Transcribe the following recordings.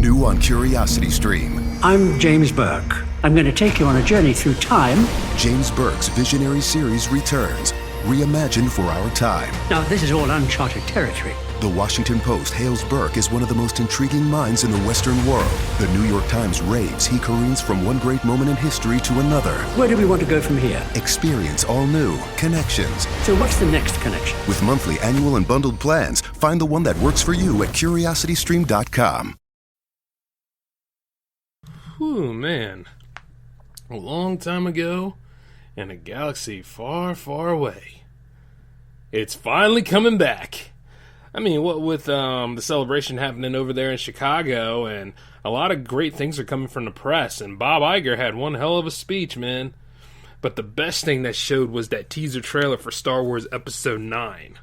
New on Curiosity Stream. I'm James Burke. I'm going to take you on a journey through time. James Burke's visionary series returns, reimagined for our time. Now, this is all uncharted territory. The Washington Post hails Burke as one of the most intriguing minds in the Western world. The New York Times raves he careens from one great moment in history to another. Where do we want to go from here? Experience all new Connections. So what's the next connection? With monthly, annual, and bundled plans, find the one that works for you at CuriosityStream.com. Whew, man. A long time ago, in a galaxy far, far away. It's finally coming back. I mean, what with the celebration happening over there in Chicago, and a lot of great things are coming from the press, and Bob Iger had one hell of a speech, man. But the best thing that showed was that teaser trailer for Star Wars Episode 9.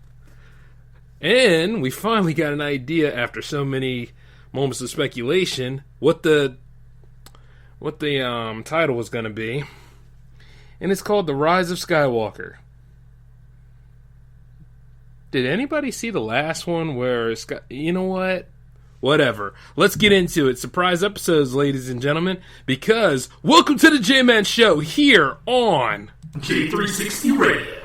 And we finally got an idea, after so many moments of speculation, what the title was going to be. And it's called The Rise of Skywalker. Did anybody see the last one where you know what? Whatever. Let's get into it. Surprise episodes, ladies and gentlemen, because welcome to the J-Man Show here on J360 Radio.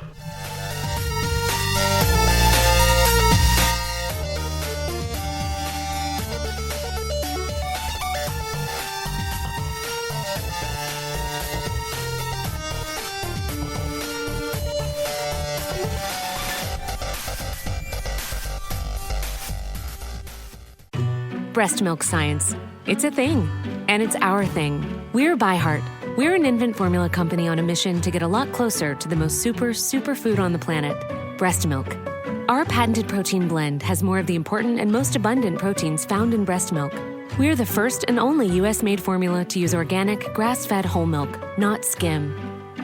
Breast milk science. It's a thing, and it's our thing. We're ByHeart. We're an infant formula company on a mission to get a lot closer to the most super food on the planet, breast milk. Our patented protein blend has more of the important and most abundant proteins found in breast milk. We're the first and only U.S.-made formula to use organic, grass-fed whole milk, not skim.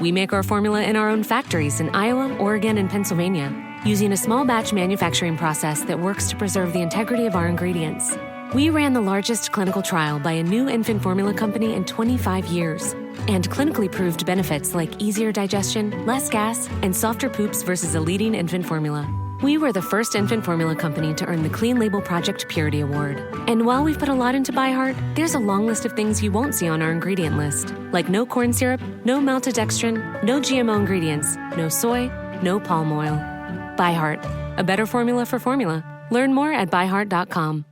We make our formula in our own factories in Iowa, Oregon, and Pennsylvania, using a small batch manufacturing process that works to preserve the integrity of our ingredients. We ran the largest clinical trial by a new infant formula company in 25 years and clinically proved benefits like easier digestion, less gas, and softer poops versus a leading infant formula. We were the first infant formula company to earn the Clean Label Project Purity Award. And while we've put a lot into ByHeart, there's a long list of things you won't see on our ingredient list, like no corn syrup, no maltodextrin, no GMO ingredients, no soy, no palm oil. ByHeart, a better formula for formula. Learn more at byheart.com.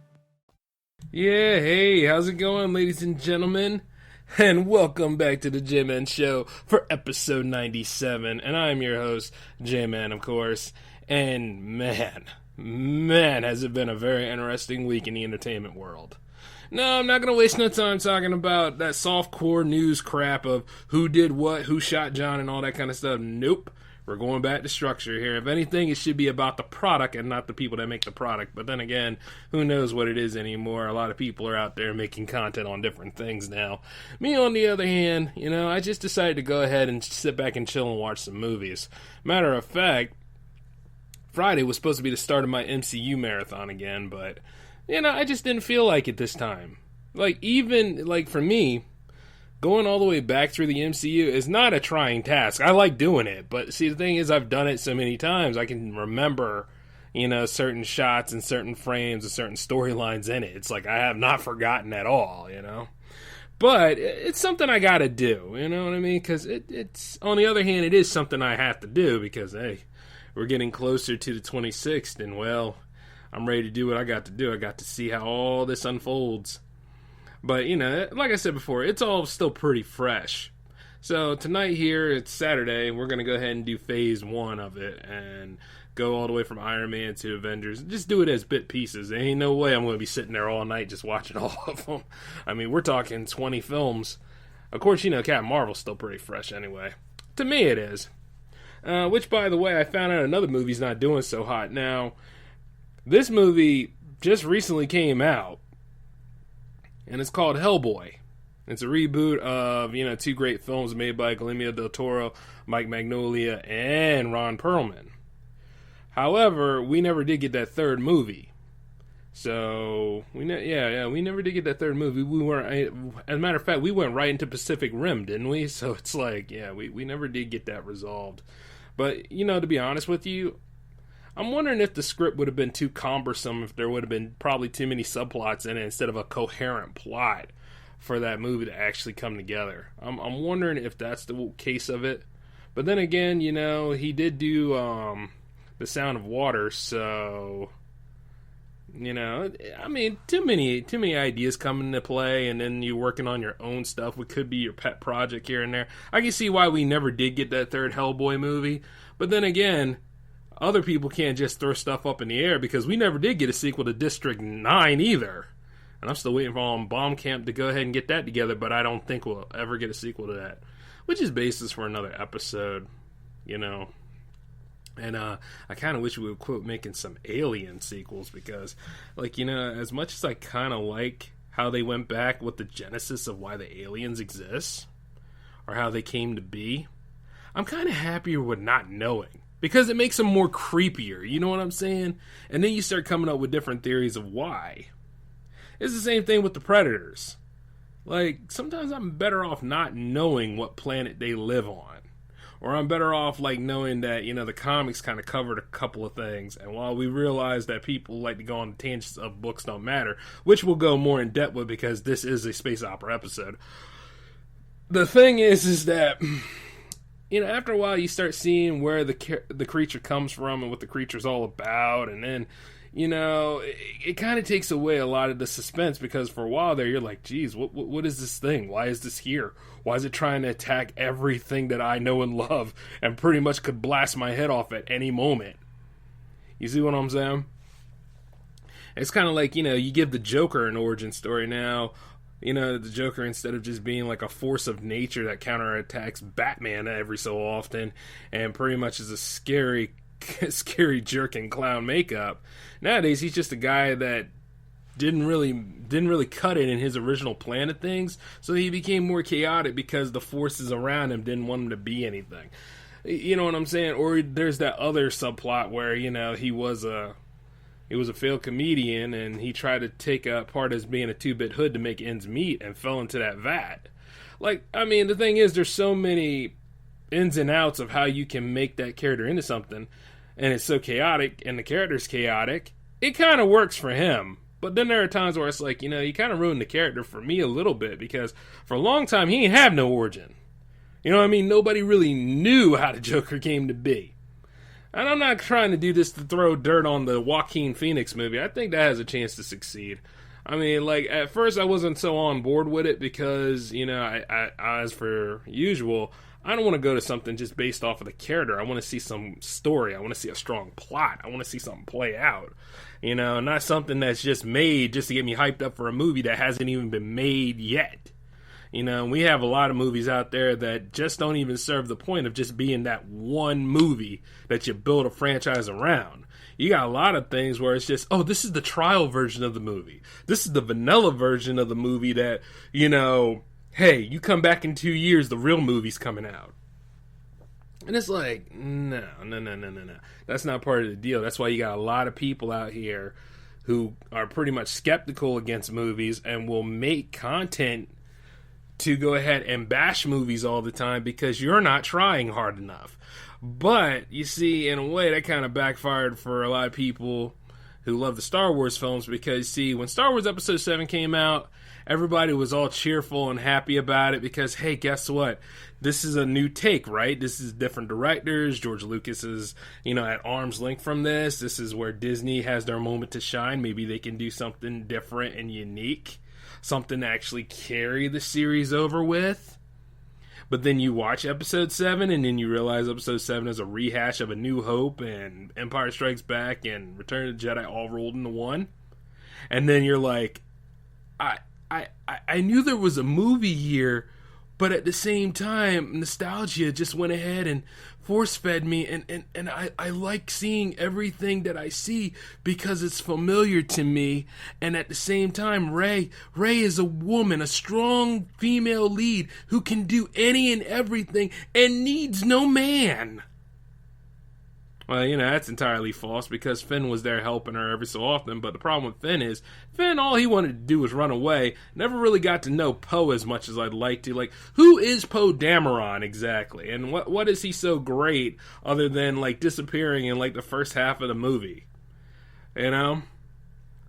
Yeah, hey, how's it going, ladies and gentlemen? And welcome back to the J-Man Show for episode 97. And I'm your host, J-Man, of course. And man, has it been a very interesting week in the entertainment world. No, I'm not going to waste no time talking about that softcore news crap of who did what, who shot John, and all that kind of stuff. Nope. We're going back to structure here. If anything, it should be about the product and not the people that make the product. But then again, who knows what it is anymore? A lot of people are out there making content on different things now. Me, on the other hand, I just decided to go ahead and sit back and chill and watch some movies. Matter of fact, Friday was supposed to be the start of my MCU marathon again, but, I just didn't feel like it this time. Even for me, going all the way back through the MCU is not a trying task. I like doing it, but see, the thing is, I've done it so many times, I can remember, certain shots and certain frames and certain storylines in it. It's like I have not forgotten at all, But it's something I gotta do, you know what I mean? Because it's, on the other hand, it is something I have to do because, hey, we're getting closer to the 26th, and, well, I'm ready to do what I got to do. I got to see how all this unfolds. But, like I said before, it's all still pretty fresh. So tonight here, it's Saturday, we're going to go ahead and do phase 1 of it and go all the way from Iron Man to Avengers. Just do it as bit pieces. There ain't no way I'm going to be sitting there all night just watching all of them. I mean, we're talking 20 films. Of course, Captain Marvel's still pretty fresh anyway. To me, it is. Which, by the way, I found out another movie's not doing so hot. Now, this movie just recently came out. And it's called Hellboy. It's a reboot of, two great films made by Guillermo del Toro, Mike Mignola, and Ron Perlman. However, we never did get that third movie. So, we never did get that third movie. We weren't, as a matter of fact, we went right into Pacific Rim, didn't we? So it's like, we never did get that resolved. But, to be honest with you, I'm wondering if the script would have been too cumbersome, if there would have been probably too many subplots in it instead of a coherent plot for that movie to actually come together. I'm wondering if that's the case of it. But then again, you know, he did do The Sound of Water, so, you know, I mean, too many ideas come into play, and then you working on your own stuff, what could be your pet project here and there. I can see why we never did get that third Hellboy movie, but then again, other people can't just throw stuff up in the air, because we never did get a sequel to District 9 either. And I'm still waiting for Bomb Camp to go ahead and get that together, but I don't think we'll ever get a sequel to that. Which is basis for another episode, you know. And I kind of wish we would quit making some Alien sequels, because, like, you know, as much as I kind of like how they went back with the genesis of why the aliens exist, or how they came to be, I'm kind of happier with not knowing. Because it makes them more creepier, you know what I'm saying? And then you start coming up with different theories of why. It's the same thing with the Predators. Like, sometimes I'm better off not knowing what planet they live on. Or I'm better off, like, knowing that, you know, the comics kind of covered a couple of things. And while we realize that people like to go on tangents of books don't matter, which we'll go more in depth with because this is a space opera episode. The thing is that, you know, after a while you start seeing where the creature comes from and what the creature's all about, and then, you know, it kind of takes away a lot of the suspense, because for a while there you're like, geez, what is this thing? Why is this here? Why is it trying to attack everything that I know and love and pretty much could blast my head off at any moment? You see what I'm saying? It's kind of like, you know, you give the Joker an origin story now. You know, the Joker, instead of just being like a force of nature that counterattacks Batman every so often and pretty much is a scary jerk in clown makeup, nowadays he's just a guy that didn't really cut it in his original plan of things, so he became more chaotic because the forces around him didn't want him to be anything. You know what I'm saying? Or there's that other subplot where, you know, he was a failed comedian, and he tried to take a part as being a two-bit hood to make ends meet and fell into that vat. Like, I mean, the thing is, there's so many ins and outs of how you can make that character into something, and it's so chaotic, and the character's chaotic, it kind of works for him. But then there are times where it's like, you know, you kind of ruined the character for me a little bit, because for a long time, he ain't have no origin. You know what I mean? Nobody really knew how the Joker came to be. And I'm not trying to do this to throw dirt on the Joaquin Phoenix movie. I think that has a chance to succeed. I mean, like, at first I wasn't so on board with it because, you know, I as for usual, I don't want to go to something just based off of the character. I want to see some story. I want to see a strong plot. I want to see something play out. You know, not something that's just made just to get me hyped up for a movie that hasn't even been made yet. You know, we have a lot of movies out there that just don't even serve the point of just being that one movie that you build a franchise around. You got a lot of things where it's just, oh, this is the trial version of the movie. This is the vanilla version of the movie that, you know, hey, you come back in 2 years, the real movie's coming out. And it's like, no. That's not part of the deal. That's why you got a lot of people out here who are pretty much skeptical against movies and will make content to go ahead and bash movies all the time because you're not trying hard enough. But, you see, in a way, that kind of backfired for a lot of people who love the Star Wars films because, see, when Star Wars Episode 7 came out, everybody was all cheerful and happy about it because, hey, guess what? This is a new take, right? This is different directors. George Lucas is, you know, at arm's length from this. This is where Disney has their moment to shine. Maybe they can do something different and unique. Something to actually carry the series over with. But then you watch Episode 7, and then you realize Episode 7 is a rehash of A New Hope and Empire Strikes Back and Return of the Jedi all rolled into one. And then you're like, I knew there was a movie here, but at the same time, nostalgia just went ahead and force-fed me, and I like seeing everything that I see because it's familiar to me, and at the same time, Rey is a woman, a strong female lead who can do any and everything and needs no man. Well, that's entirely false because Finn was there helping her every so often. But the problem with Finn is, all he wanted to do was run away. Never really got to know Poe as much as I'd like to. Like, who is Poe Dameron exactly? And what is he so great other than, like, disappearing in, like, the first half of the movie? Like,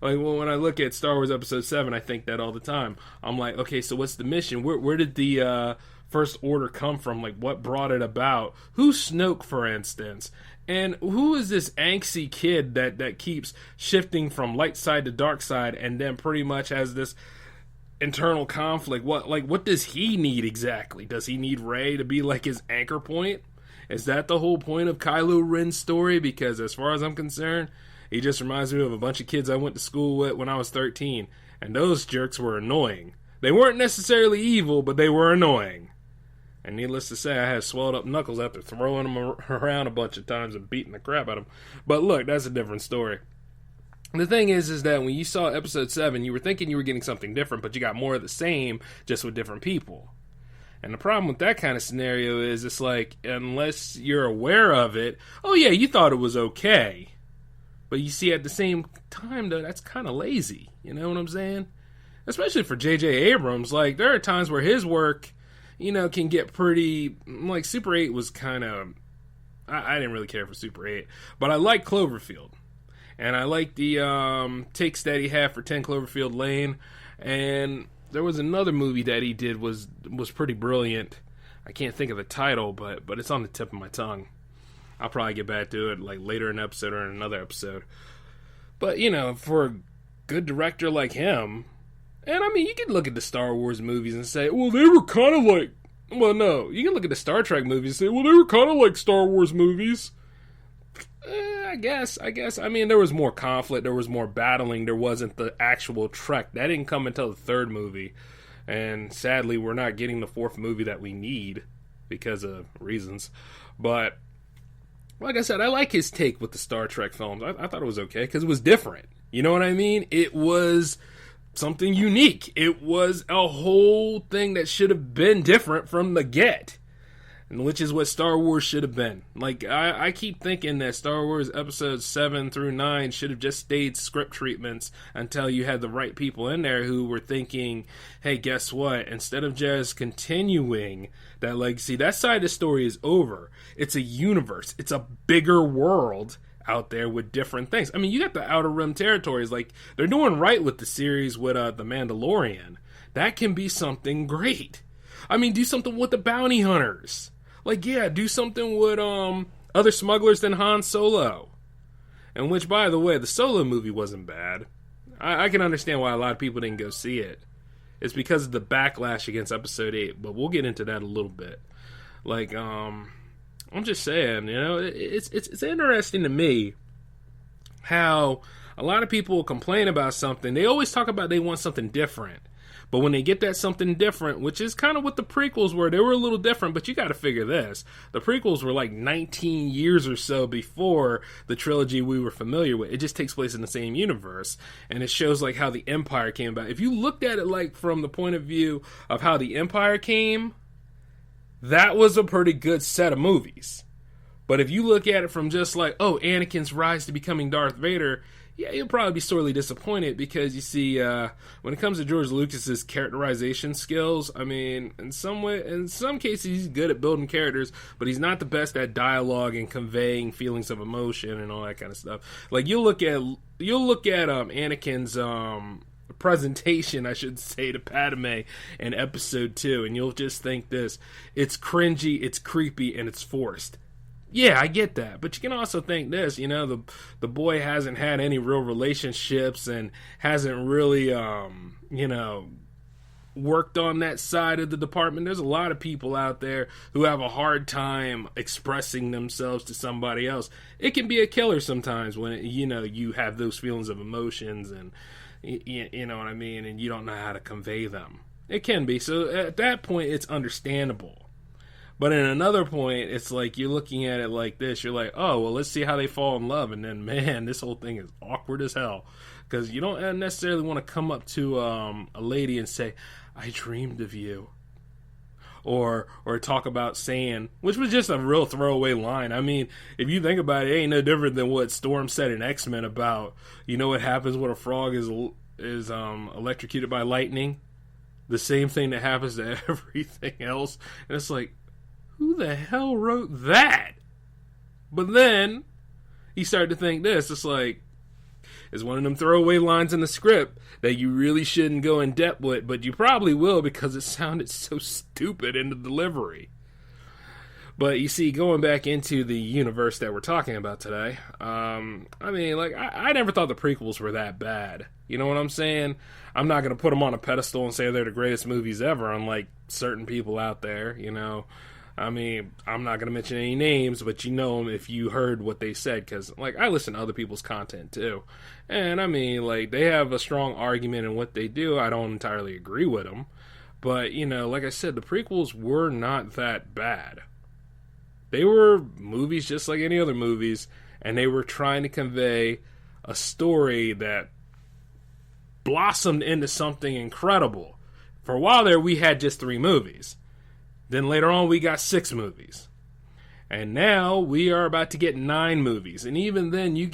well, when I look at Star Wars Episode 7, I think that all the time. I'm like, okay, so what's the mission? Where did the First Order come from? Like, what brought it about? Who's Snoke, for instance? And who is this angsty kid that keeps shifting from light side to dark side and then pretty much has this internal conflict? What does he need exactly? Does he need Rey to be like his anchor point? Is that the whole point of Kylo Ren's story? Because as far as I'm concerned, he just reminds me of a bunch of kids I went to school with when I was 13. And those jerks were annoying. They weren't necessarily evil, but they were annoying. And needless to say, I had swelled up knuckles after throwing them around a bunch of times and beating the crap out of them. But look, that's a different story. The thing is that when you saw Episode 7, you were thinking you were getting something different, but you got more of the same, just with different people. And the problem with that kind of scenario is it's like, unless you're aware of it, oh yeah, you thought it was okay. But you see, at the same time, though, that's kind of lazy. You know what I'm saying? Especially for J.J. Abrams. Like, there are times where his work, can get pretty... Like, Super 8 was kind of... I didn't really care for Super 8. But I like Cloverfield. And I like the takes that he had for 10 Cloverfield Lane. And there was another movie that he did was pretty brilliant. I can't think of the title, but it's on the tip of my tongue. I'll probably get back to it like later in an episode or in another episode. But, for a good director like him... And, I mean, you can look at the Star Wars movies and say, well, they were kind of like... Well, no. You can look at the Star Trek movies and say, well, they were kind of like Star Wars movies. I guess. I mean, there was more conflict. There was more battling. There wasn't the actual Trek. That didn't come until the third movie. And, sadly, we're not getting the fourth movie that we need because of reasons. But, like I said, I like his take with the Star Trek films. I thought it was okay because it was different. You know what I mean? It was... something unique. It was a whole thing that should have been different from the get, which is what Star Wars should have been. Like, I keep thinking that Star Wars episodes 7 through 9 should have just stayed script treatments until you had the right people in there who were thinking, hey, guess what? Instead of just continuing that legacy, that side of the story is over. It's a universe. It's a bigger world out there with different things. I mean, you got the Outer Rim territories. Like, they're doing right with the series with The Mandalorian. That can be something great. I mean, do something with the bounty hunters. Like, yeah, do something with other smugglers than Han Solo. And which, by the way, the Solo movie wasn't bad. I can understand why a lot of people didn't go see it. It's because of the backlash against Episode 8, but we'll get into that a little bit. Like, I'm just saying, it's interesting to me how a lot of people complain about something. They always talk about they want something different. But when they get that something different, which is kind of what the prequels were, they were a little different, but you got to figure this. The prequels were like 19 years or so before the trilogy we were familiar with. It just takes place in the same universe, and it shows like how the Empire came about. If you looked at it like from the point of view of how the Empire came... that was a pretty good set of movies. But if you look at it from just like, oh, Anakin's rise to becoming Darth Vader, yeah, you'll probably be sorely disappointed because you see, when it comes to George Lucas's characterization skills, I mean, in some cases he's good at building characters, but he's not the best at dialogue and conveying feelings of emotion and all that kind of stuff. Like you'll look at Anakin's presentation, I should say, to Padme in Episode 2, and you'll just think this: it's cringy, it's creepy, and it's forced. Yeah, I get that, but you can also think this, the boy hasn't had any real relationships and hasn't really, worked on that side of the department. There's a lot of people out there who have a hard time expressing themselves to somebody else. It can be a killer sometimes when, you have those feelings of emotions and, you know what I mean, and you don't know how to convey them. It can be. So at that point, it's understandable. But in another point, it's like you're looking at it like this. You're like, oh, well, let's see how they fall in love. And then, man, this whole thing is awkward as hell. Because you don't necessarily want to come up to a lady and say, I dreamed of you. or talk about sand, which was just a real throwaway line. I mean, if you think about it, it ain't no different than what Storm said in X-Men about, you know what happens when a frog is electrocuted by lightning? The same thing that happens to everything else. And it's like, who the hell wrote that? But then you start to think this. It's like, it's one of them throwaway lines in the script that you really shouldn't go in depth with, but you probably will because it sounded so stupid in the delivery. But you see, going back into the universe that we're talking about today, I mean, like, I never thought the prequels were that bad. You know what I'm saying? I'm not going to put them on a pedestal and say they're the greatest movies ever, unlike certain people out there, you know. I mean, I'm not going to mention any names, but you know them if you heard what they said, because, like, I listen to other people's content, too. And, I mean, like, they have a strong argument in what they do. I don't entirely agree with them. But, you know, like I said, the prequels were not that bad. They were movies just like any other movies, and they were trying to convey a story that blossomed into something incredible. For a while there, we had just 3 movies. Then later on, we got 6 movies. And now we are about to get 9 movies. And even then, you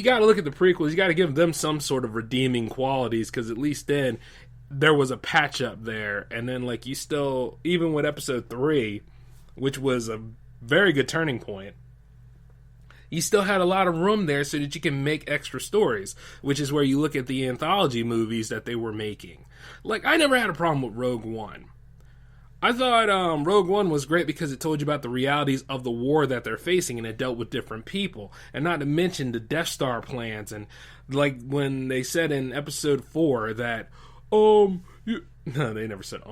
got to look at the prequels. You got to give them some sort of redeeming qualities, because at least then there was a patch up there. And then, like, you still, even with episode 3, which was a very good turning point, you still had a lot of room there so that you can make extra stories, which is where you look at the anthology movies that they were making. Like, I never had a problem with Rogue One. I thought Rogue One was great because it told you about the realities of the war that they're facing, and it dealt with different people. And not to mention the Death Star plans, and like when they said in episode 4 that, no, they never said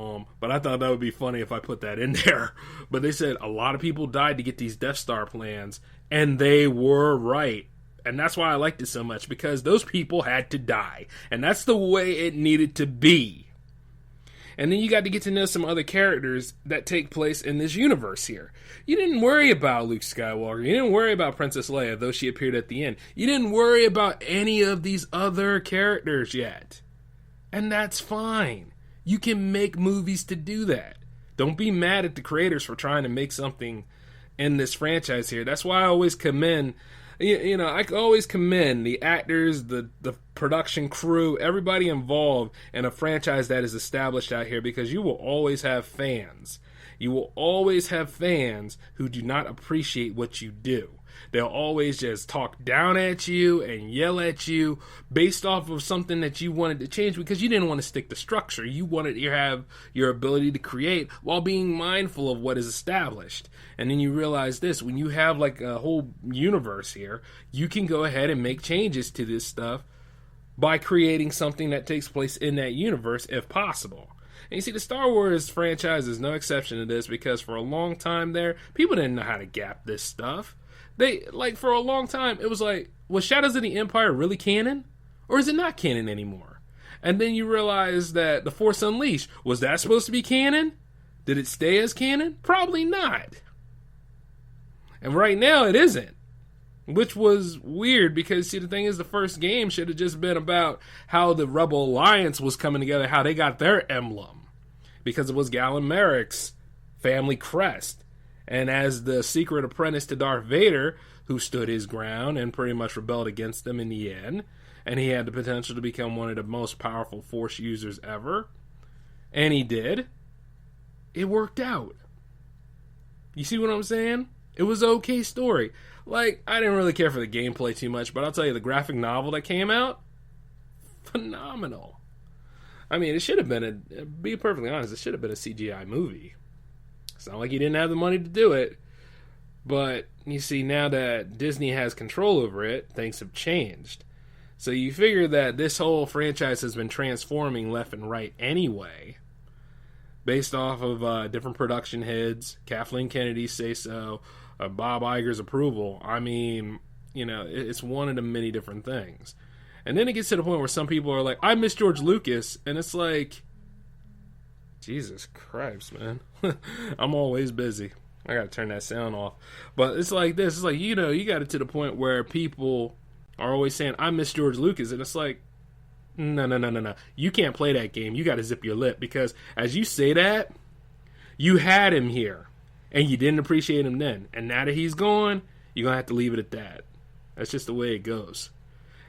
but I thought that would be funny if I put that in there. But they said a lot of people died to get these Death Star plans, and they were right. And that's why I liked it so much, because those people had to die. And that's the way it needed to be. And then you got to get to know some other characters that take place in this universe here. You didn't worry about Luke Skywalker. You didn't worry about Princess Leia, though she appeared at the end. You didn't worry about any of these other characters yet. And that's fine. You can make movies to do that. Don't be mad at the creators for trying to make something in this franchise here. That's why I always commend, you know, I always commend the actors, the production crew, everybody involved in a franchise that is established out here, because you will always have fans. You will always have fans who do not appreciate what you do. They'll always just talk down at you and yell at you based off of something that you wanted to change, because you didn't want to stick to structure. You wanted to have your ability to create while being mindful of what is established. And then you realize this, when you have like a whole universe here, you can go ahead and make changes to this stuff by creating something that takes place in that universe if possible. And you see, the Star Wars franchise is no exception to this, because for a long time there, people didn't know how to gap this stuff. They, like, for a long time, it was like, was Shadows of the Empire really canon? Or is it not canon anymore? And then you realize that The Force Unleashed, was that supposed to be canon? Did it stay as canon? Probably not. And right now, it isn't. Which was weird, because, see, the thing is, the first game should have just been about how the Rebel Alliance was coming together, how they got their emblem. Because it was Galen Merrick's family crest. And as the secret apprentice to Darth Vader, who stood his ground and pretty much rebelled against them in the end, and he had the potential to become one of the most powerful Force users ever, and he did, it worked out. You see what I'm saying? It was an okay story. Like, I didn't really care for the gameplay too much, but I'll tell you, the graphic novel that came out, phenomenal. I mean, it should have been be perfectly honest, it should have been a CGI movie. It's not like he didn't have the money to do it, but you see, now that Disney has control over it, things have changed. So you figure that this whole franchise has been transforming left and right anyway, based off of different production heads, Kathleen Kennedy say so, Bob Iger's approval. I mean, you know, it's one of the many different things. And then it gets to the point where some people are like, I miss George Lucas, and it's like, Jesus Christ, man. I'm always busy. I gotta turn that sound off. But it's like this. It's like, you know, you got it to the point where people are always saying, I miss George Lucas. And it's like, no. You can't play that game. You gotta zip your lip. Because as you say that, You had him here, and you didn't appreciate him then. And now that he's gone, you're going to have to leave it at that. That's just the way it goes.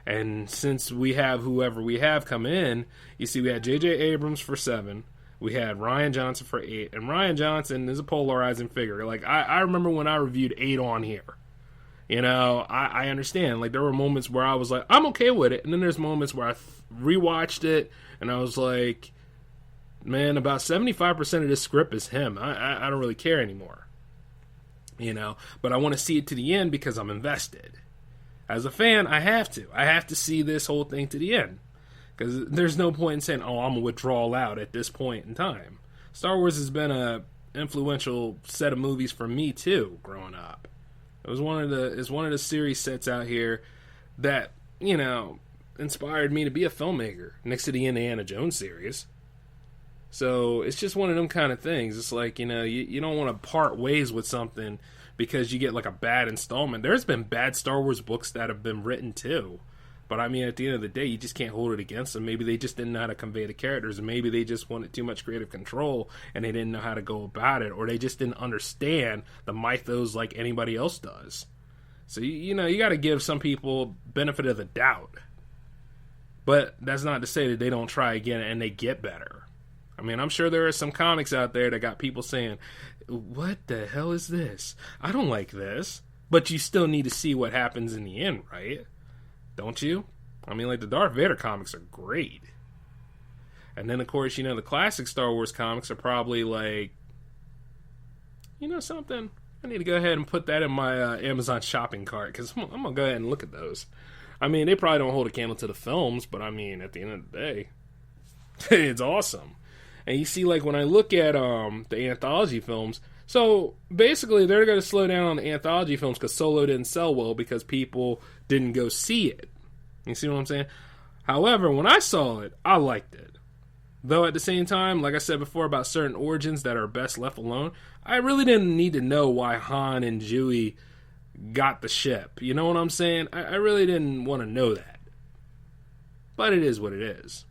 And since we have whoever we have come in, you see we had J.J. Abrams for 7. We had Rian Johnson for 8. And Rian Johnson is a polarizing figure. Like, I remember when I reviewed 8 on here. You know, I understand. Like, there were moments where I was like, I'm okay with it. And then there's moments where I rewatched it, and I was like, man, about 75% of this script is him. I don't really care anymore. You know, but I want to see it to the end because I'm invested. As a fan, I have to. I have to see this whole thing to the end. Because there's no point in saying, oh, I'm going to withdraw out at this point in time. Star Wars has been a influential set of movies for me, too, growing up. It was one of the series sets out here that, you know, inspired me to be a filmmaker next to the Indiana Jones series. So it's just one of them kind of things. It's like, you know, you don't want to part ways with something because you get like a bad installment. There's been bad Star Wars books that have been written too. But I mean, at the end of the day, you just can't hold it against them. Maybe they just didn't know how to convey the characters, and maybe they just wanted too much creative control and they didn't know how to go about it, or they just didn't understand the mythos like anybody else does. So, you know, you got to give some people benefit of the doubt. But that's not to say that they don't try again and they get better. I mean, I'm sure there are some comics out there that got people saying, what the hell is this? I don't like this. But you still need to see what happens in the end, right? Don't you? I mean, like, the Darth Vader comics are great. And then, of course, you know, the classic Star Wars comics are probably like, you know something? I need to go ahead and put that in my Amazon shopping cart, because I'm going to go ahead and look at those. I mean, they probably don't hold a candle to the films, but I mean, at the end of the day, it's awesome. And you see, like, when I look at the anthology films, so basically they're going to slow down on the anthology films because Solo didn't sell well because people didn't go see it. You see what I'm saying? However, when I saw it, I liked it. Though at the same time, like I said before about certain origins that are best left alone, I really didn't need to know why Han and Chewie got the ship. You know what I'm saying? I really didn't want to know that. But it is what it is.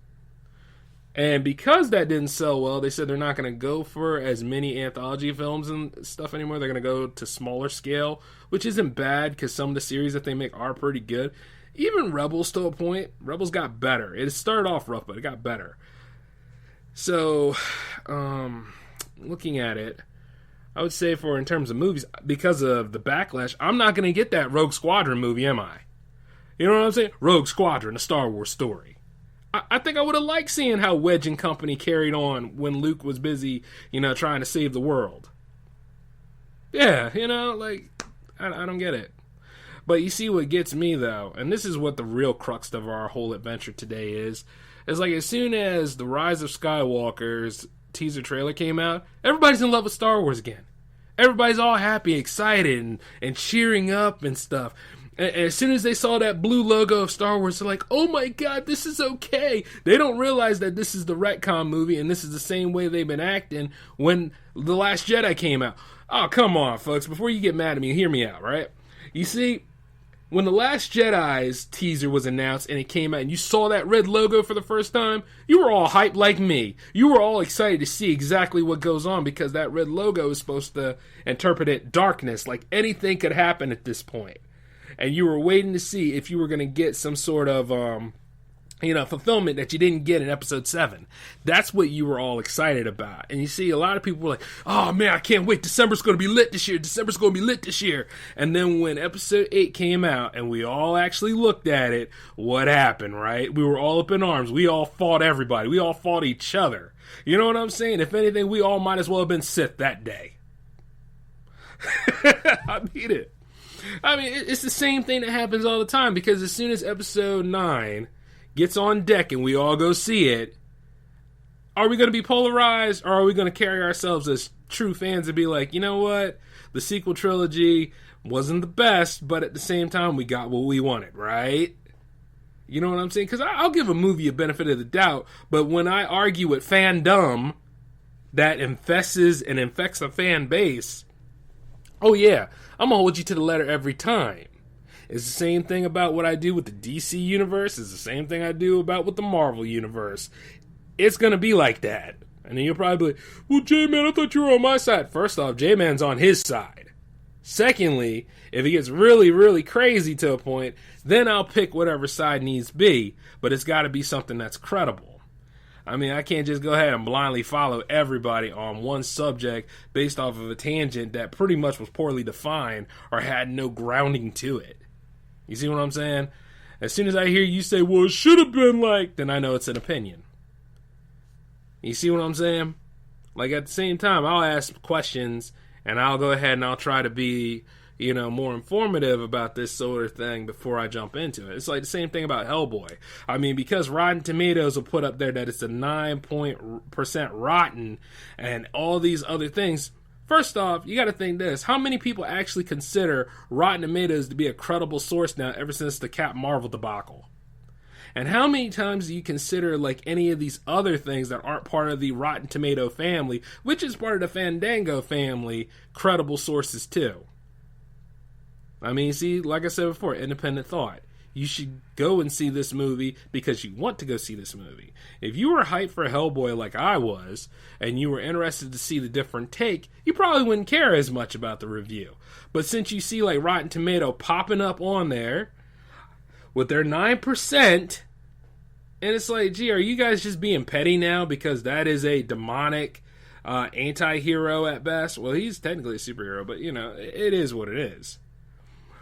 And because that didn't sell well, they said they're not going to go for as many anthology films and stuff anymore. They're going to go to smaller scale, which isn't bad because some of the series that they make are pretty good. Even Rebels, to a point, Rebels got better. It started off rough, but it got better. So, looking at it, I would say for in terms of movies, because of the backlash, I'm not going to get that Rogue Squadron movie, am I? You know what I'm saying? Rogue Squadron, a Star Wars story. I think I would have liked seeing how Wedge and company carried on when Luke was busy, you know, trying to save the world. Yeah, you know, like, I don't get it. But you see what gets me, though, and this is what the real crux of our whole adventure today is like as soon as the Rise of Skywalker's teaser trailer came out, everybody's in love with Star Wars again. Everybody's all happy, excited, and cheering up and stuff. And as soon as they saw that blue logo of Star Wars, they're like, oh my god, this is okay. They don't realize that this is the retcon movie, and this is the same way they've been acting when The Last Jedi came out. Oh, come on, folks. Before you get mad at me, hear me out, right? You see, when The Last Jedi's teaser was announced and it came out and you saw that red logo for the first time, you were all hyped like me. You were all excited to see exactly what goes on because that red logo is supposed to interpret it darkness, like anything could happen at this point. And you were waiting to see if you were going to get some sort of, fulfillment that you didn't get in Episode 7. That's what you were all excited about. And you see, a lot of people were like, oh man, I can't wait. December's going to be lit this year. December's going to be lit this year. And then when Episode 8 came out and we all actually looked at it, what happened, right? We were all up in arms. We all fought everybody. We all fought each other. You know what I'm saying? If anything, we all might as well have been Sith that day. I mean it. I mean, it's the same thing that happens all the time because as soon as Episode 9 gets on deck and we all go see it, are we going to be polarized or are we going to carry ourselves as true fans and be like, you know what? The sequel trilogy wasn't the best, but at the same time, we got what we wanted, right? You know what I'm saying? Because I'll give a movie a benefit of the doubt, but when I argue with fandom that infects a fan base, oh yeah, I'm going to hold you to the letter every time. It's the same thing about what I do with the DC universe. It's the same thing I do about with the Marvel universe. It's going to be like that. And then you'll probably be like, well, J-Man, I thought you were on my side. First off, J-Man's on his side. Secondly, if he gets really, really crazy to a point, then I'll pick whatever side needs to be. But it's got to be something that's credible. I mean, I can't just go ahead and blindly follow everybody on one subject based off of a tangent that pretty much was poorly defined or had no grounding to it. You see what I'm saying? As soon as I hear you say, well, it should have been like, then I know it's an opinion. You see what I'm saying? Like, at the same time, I'll ask questions and I'll go ahead and I'll try to be, more informative about this sort of thing before I jump into it. It's like the same thing about Hellboy. I mean, because Rotten Tomatoes will put up there that it's a 9% rotten and all these other things. First off, you got to think this. How many people actually consider Rotten Tomatoes to be a credible source now ever since the Captain Marvel debacle? And how many times do you consider like any of these other things that aren't part of the Rotten Tomato family, which is part of the Fandango family, credible sources too? I mean, see, like I said before, independent thought. You should go and see this movie because you want to go see this movie. If you were hyped for Hellboy like I was, and you were interested to see the different take, you probably wouldn't care as much about the review. But since you see like Rotten Tomato popping up on there with their 9%, and it's like, gee, are you guys just being petty now because that is a demonic anti-hero at best? Well, he's technically a superhero, but it is what it is.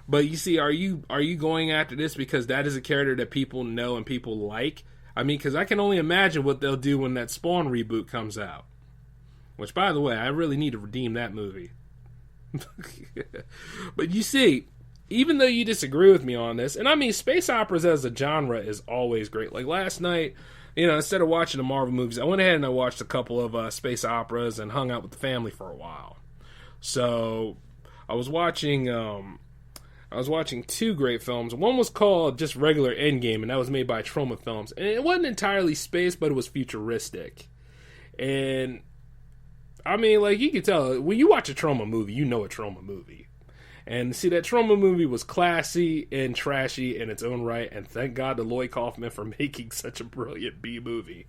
But you see, are you going after this because that is a character that people know and people like? I mean, because I can only imagine what they'll do when that Spawn reboot comes out. Which, by the way, I really need to redeem that movie. But you see, even though you disagree with me on this, and I mean, space operas as a genre is always great. Like last night, instead of watching the Marvel movies, I went ahead and I watched a couple of space operas and hung out with the family for a while. So I was watching two great films. One was called just regular Endgame, and that was made by Troma Films. And it wasn't entirely space, but it was futuristic. And, I mean, like, you can tell, when you watch a Troma movie, you know a Troma movie. And, see, that Troma movie was classy and trashy in its own right, and thank God to Lloyd Kaufman for making such a brilliant B-movie.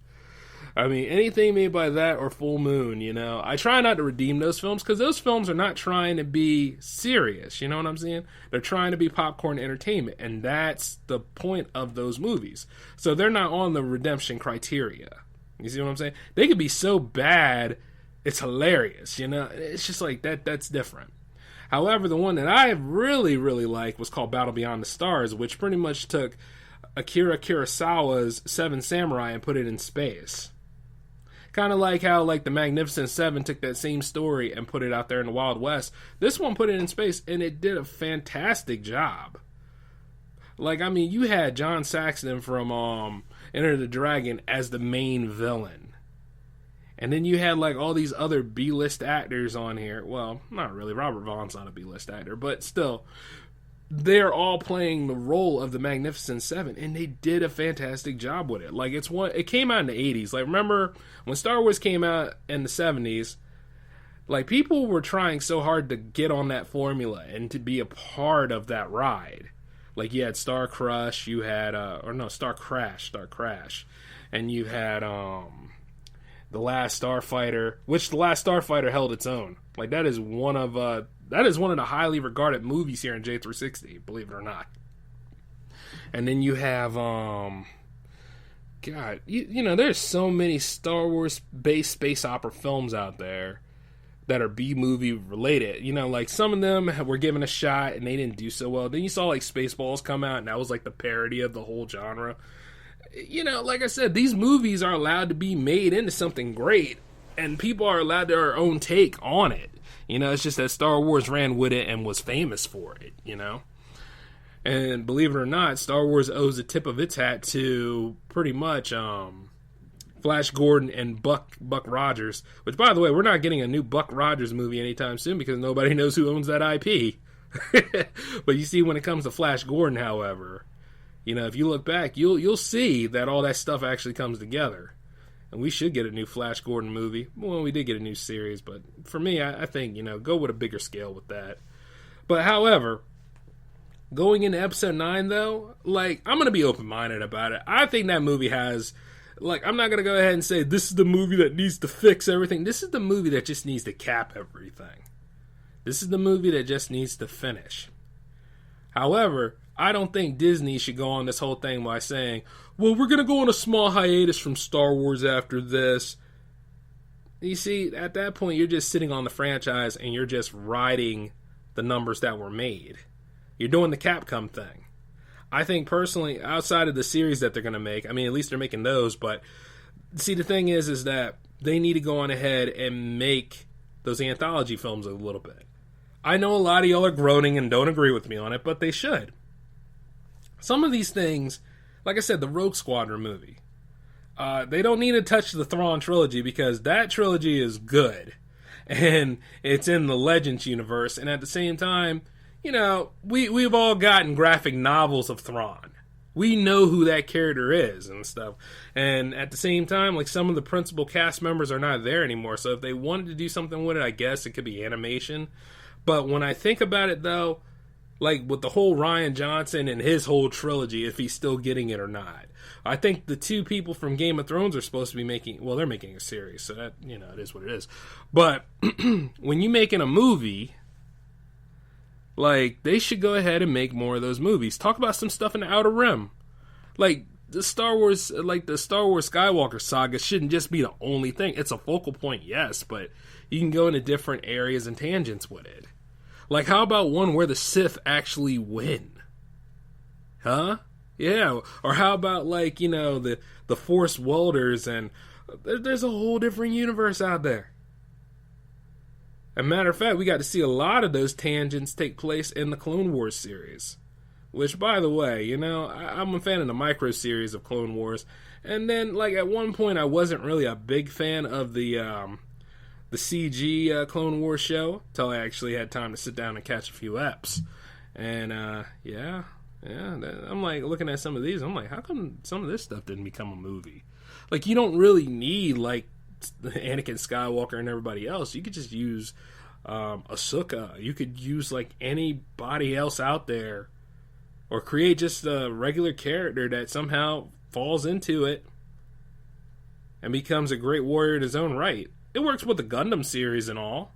I mean, anything made by that or Full Moon, I try not to redeem those films because those films are not trying to be serious, you know what I'm saying? They're trying to be popcorn entertainment, and that's the point of those movies. So they're not on the redemption criteria. You see what I'm saying? They could be so bad, it's hilarious, It's just like that's different. However, the one that I really, really liked was called Battle Beyond the Stars, which pretty much took Akira Kurosawa's Seven Samurai and put it in space. Kind of like how the Magnificent Seven took that same story and put it out there in the Wild West. This one put it in space, and it did a fantastic job. Like, I mean, you had John Saxon from Enter the Dragon as the main villain. And then you had, all these other B-list actors on here. Well, not really. Robert Vaughn's not a B-list actor, but still. They're all playing the role of the Magnificent Seven, and they did a fantastic job with it. It came out in the 80s. Remember when Star Wars came out in the 70s? People were trying so hard to get on that formula and to be a part of that ride. You had Star Crush, you had Star Crash, and you had The Last Starfighter, which The Last Starfighter held its own. That is one of the highly regarded movies here in J360, believe it or not. And then you have, there's so many Star Wars-based space opera films out there that are B-movie related. Some of them were given a shot and they didn't do so well. Then you saw, Spaceballs come out, and that was, the parody of the whole genre. Like I said, these movies are allowed to be made into something great, and people are allowed their own take on it. It's just that Star Wars ran with it and was famous for it, And believe it or not, Star Wars owes the tip of its hat to pretty much Flash Gordon and Buck Rogers. Which, by the way, we're not getting a new Buck Rogers movie anytime soon because nobody knows who owns that IP. But you see, when it comes to Flash Gordon, however, if you look back, you'll see that all that stuff actually comes together. And we should get a new Flash Gordon movie. Well, we did get a new series, but for me, I think, go with a bigger scale with that. But however, going into episode 9, though, I'm going to be open-minded about it. I think that movie has like, I'm not going to go ahead and say this is the movie that needs to fix everything. This is the movie that just needs to cap everything. This is the movie that just needs to finish. However, I don't think Disney should go on this whole thing by saying, well, we're going to go on a small hiatus from Star Wars after this. You see, at that point, you're just sitting on the franchise and you're just riding the numbers that were made. You're doing the Capcom thing. I think personally, outside of the series that they're going to make, I mean, at least they're making those, but see, the thing is that they need to go on ahead and make those anthology films a little bit. I know a lot of y'all are groaning and don't agree with me on it, but they should. Some of these things, like I said, the Rogue Squadron movie, they don't need to touch the Thrawn trilogy because that trilogy is good. And it's in the Legends universe. And at the same time, you know, we've all gotten graphic novels of Thrawn. We know who that character is and stuff. And at the same time, like, some of the principal cast members are not there anymore. So if they wanted to do something with it, I guess it could be animation. But when I think about it, though, like with the whole Rian Johnson and his whole trilogy, if he's still getting it or not, I think the two people from Game of Thrones are supposed to be making, well, they're making a series, so that, you know, it is what it is. But when you're making a movie, like, they should go ahead and make more of those movies. Talk about some stuff in the Outer Rim. Like, the Star Wars Skywalker saga shouldn't just be the only thing. It's a focal point, yes, but you can go into different areas and tangents with it. Like, how about one where the Sith actually win? Huh? Yeah. Or how about, like, you know, the Force welders, and there's a whole different universe out there. As a matter of fact, we got to see a lot of those tangents take place in the Clone Wars series. Which, by the way, you know, I'm a fan of the micro series of Clone Wars. And then, like, at one point, I wasn't really a big fan of the CG Clone Wars show until I actually had time to sit down and catch a few eps. And, yeah, I'm like looking at some of these, I'm like, how come some of this stuff didn't become a movie? Like, you don't really need, like, Anakin Skywalker and everybody else. You could just use Ahsoka. You could use, like, anybody else out there, or create just a regular character that somehow falls into it and becomes a great warrior in his own right. It works with the Gundam series and all.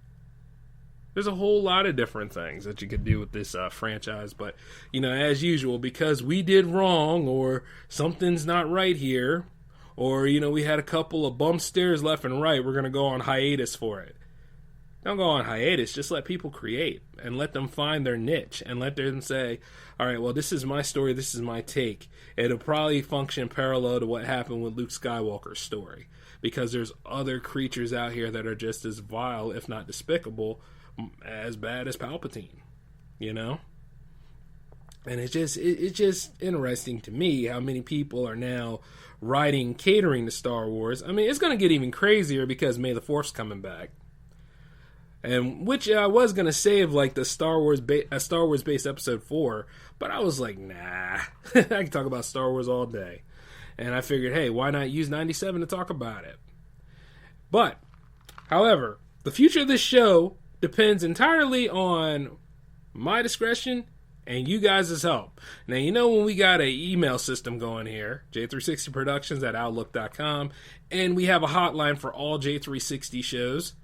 There's a whole lot of different things that you could do with this franchise. But, you know, as usual, because we did wrong, or something's not right here, or, you know, we had a couple of bump stairs left and right, we're going to go on hiatus for it. Don't go on hiatus. Just let people create and let them find their niche and let them say, all right, well, this is my story. This is my take. It'll probably function parallel to what happened with Luke Skywalker's story, because there's other creatures out here that are just as vile, if not despicable, as bad as Palpatine, you know? And it's just interesting to me how many people are now catering to Star Wars. I mean, it's going to get even crazier because May the 4th's coming back. And which I was going to save, like, the Star Wars based episode 4, but I was like, nah, I can talk about Star Wars all day. And I figured, hey, why not use 97 to talk about it? But, however, the future of this show depends entirely on my discretion and you guys' help. Now, you know, when we got an email system going here, J360productions@outlook.com, and we have a hotline for all J360 shows,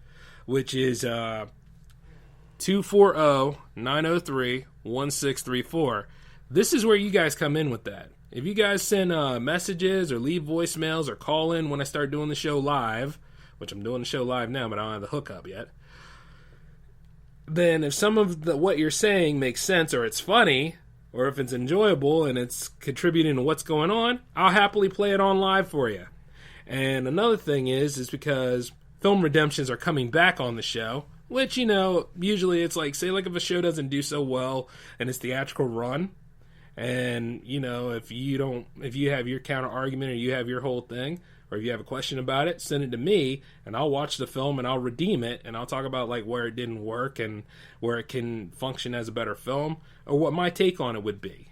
which is 240-903-1634. This is where you guys come in with that. If you guys send messages or leave voicemails or call in when I start doing the show live, which I'm doing the show live now, but I don't have the hookup yet, then if some of what you're saying makes sense, or it's funny, or if it's enjoyable and it's contributing to what's going on, I'll happily play it on live for you. And another thing is because film redemptions are coming back on the show, which, you know, usually it's like, say, like, if a show doesn't do so well and its theatrical run, and, you know, if you have your counter argument, or you have your whole thing, or if you have a question about it, send it to me, and I'll watch the film and I'll redeem it, and I'll talk about, like, where it didn't work and where it can function as a better film, or what my take on it would be.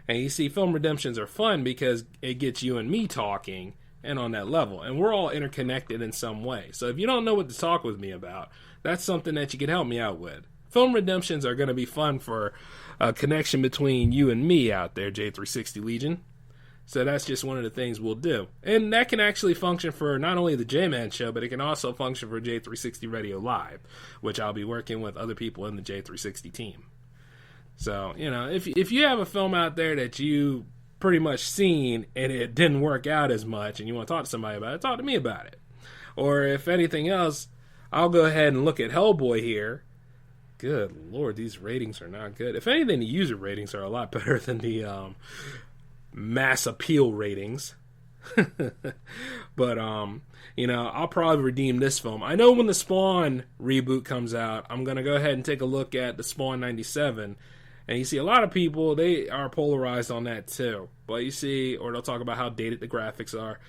And you see, film redemptions are fun because it gets you and me talking, and on that level, and we're all interconnected in some way. So if you don't know what to talk with me about, that's something that you can help me out with. Film redemptions are going to be fun for a connection between you and me out there, J360 Legion. So that's just one of the things we'll do. And that can actually function for not only the J-Man Show, but it can also function for J360 Radio Live, which I'll be working with other people in the J360 team. So, if you have a film out there that you pretty much seen and it didn't work out as much and you want to talk to somebody about it, talk to me about it. Or if anything else, I'll go ahead and look at Hellboy here. Good Lord, these ratings are not good. If anything, the user ratings are a lot better than the mass appeal ratings. But I'll probably redeem this film. I know when the Spawn reboot comes out, I'm gonna go ahead and take a look at the Spawn 97, and you see a lot of people, they are polarized on that too. But you see, or they'll talk about how dated the graphics are.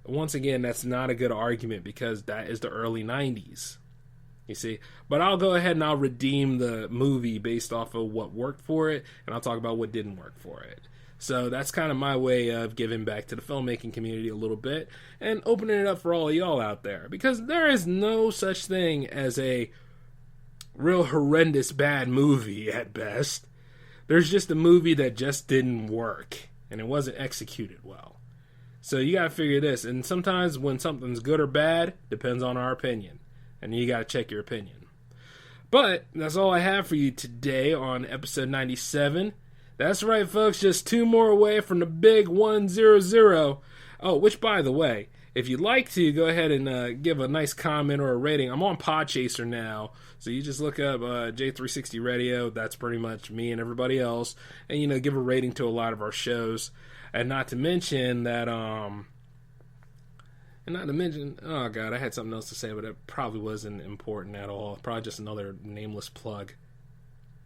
Once again, that's not a good argument because that is the early 90s. You see, but I'll go ahead and I'll redeem the movie based off of what worked for it, and I'll talk about what didn't work for it. So that's kind of my way of giving back to the filmmaking community a little bit and opening it up for all of y'all out there. Because there is no such thing as a real horrendous bad movie at best. There's just a movie that just didn't work and it wasn't executed well. So you got to figure this. And sometimes when something's good or bad, depends on our opinion. And you got to check your opinion. But that's all I have for you today on episode 97. That's right, folks, just 2 more away from the big 100. Oh, which, by the way, if you'd like to, go ahead and give a nice comment or a rating. I'm on Podchaser now, so you just look up J360 Radio. That's pretty much me and everybody else. And, give a rating to a lot of our shows. And not to mention that, oh, God, I had something else to say, but it probably wasn't important at all. Probably just another nameless plug.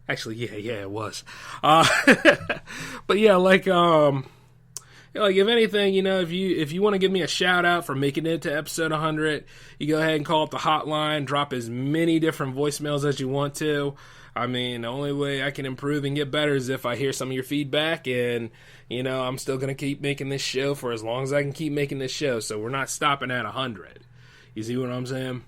Actually, yeah, it was. But yeah, like if anything, if you want to give me a shout out for making it to episode 100, you go ahead and call up the hotline, drop as many different voicemails as you want to. I mean, the only way I can improve and get better is if I hear some of your feedback, and I'm still gonna keep making this show for as long as I can keep making this show. So we're not stopping at 100. You see what I'm saying?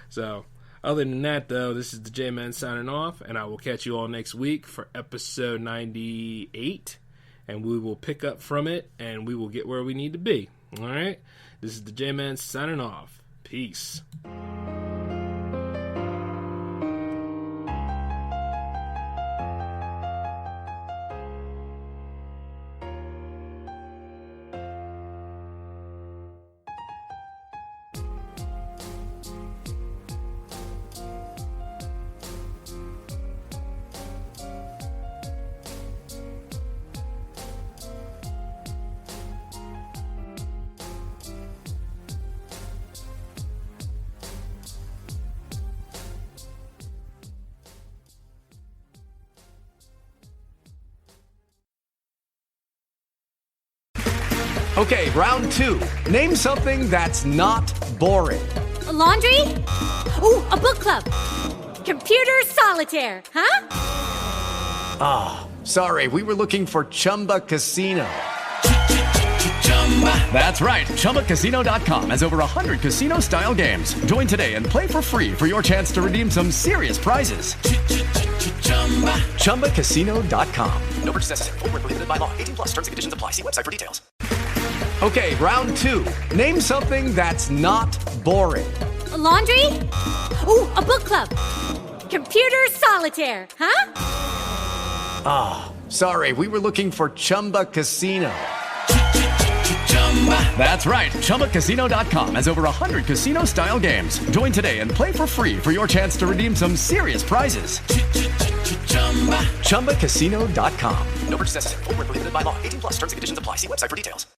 So. Other than that, though, this is the J-Man signing off, and I will catch you all next week for episode 98, and we will pick up from it, and we will get where we need to be. All right? This is the J-Man signing off. Peace. Okay, round 2. Name something that's not boring. A laundry? Ooh, a book club. Computer solitaire, huh? Ah, sorry, we were looking for Chumba Casino. That's right, ChumbaCasino.com has over 100 casino-style games. Join today and play for free for your chance to redeem some serious prizes. ChumbaCasino.com. No purchase necessary. Void where prohibited by law. 18+ terms and conditions apply. See website for details. Okay, round 2. Name something that's not boring. A laundry? Ooh, a book club. Computer solitaire, huh? Ah, sorry, we were looking for Chumba Casino. That's right, ChumbaCasino.com has over 100 casino-style games. Join today and play for free for your chance to redeem some serious prizes. ChumbaCasino.com. No purchase necessary. Void where prohibited by law. 18+ terms and conditions apply. See website for details.